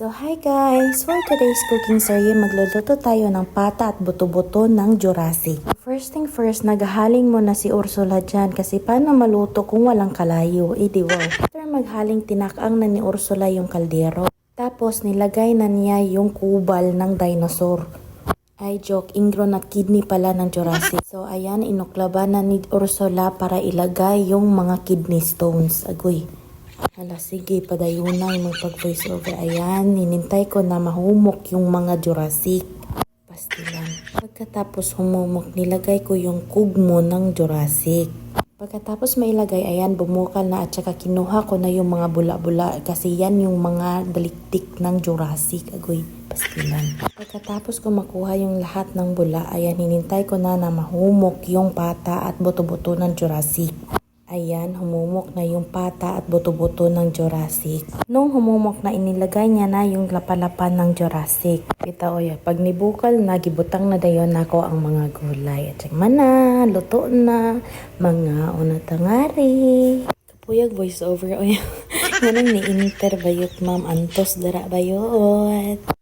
So hi guys! For today's cooking serye, magluluto tayo ng pata at buto-buto ng Jurassic. First thing first, naghahaling muna si Ursula dyan kasi paano maluto kung walang kalayo? Di wow. After maghaling, tinakang na ni Ursula yung kaldero. Tapos nilagay na niya yung kubal ng dinosaur. Ay joke, ingron at kidney pala ng Jurassic. So ayan, inuklaban na ni Ursula para ilagay yung mga kidney stones. Agoy. Hala, sige, padayunay mong pag-voice over. Ayan, hinintay ko na mahumok yung mga Jurassic. Pastilan. Pagkatapos humumok, nilagay ko yung kugmo ng Jurassic. Pagkatapos mailagay, ayan, bumukal na at saka kinuha ko na yung mga bula-bula kasi yan yung mga daliktik ng Jurassic. Agoy, pastilan. Pagkatapos ko makuha yung lahat ng bula, ayan, hinintay ko na mahumok yung pata at buto-buto ng Jurassic. Ayan, humumok na yung pata at buto-buto ng Jurassic. Nung humumok na, inilagay niya na yung lapalapan ng Jurassic. Kita o ya, pag nibukal na, gibutang na dayon ako ang mga gulay. At mana, luto na, mga unatangari. Kapuyag voice over o ya. Ganun ni interbayot ma'am, antos dara bayot.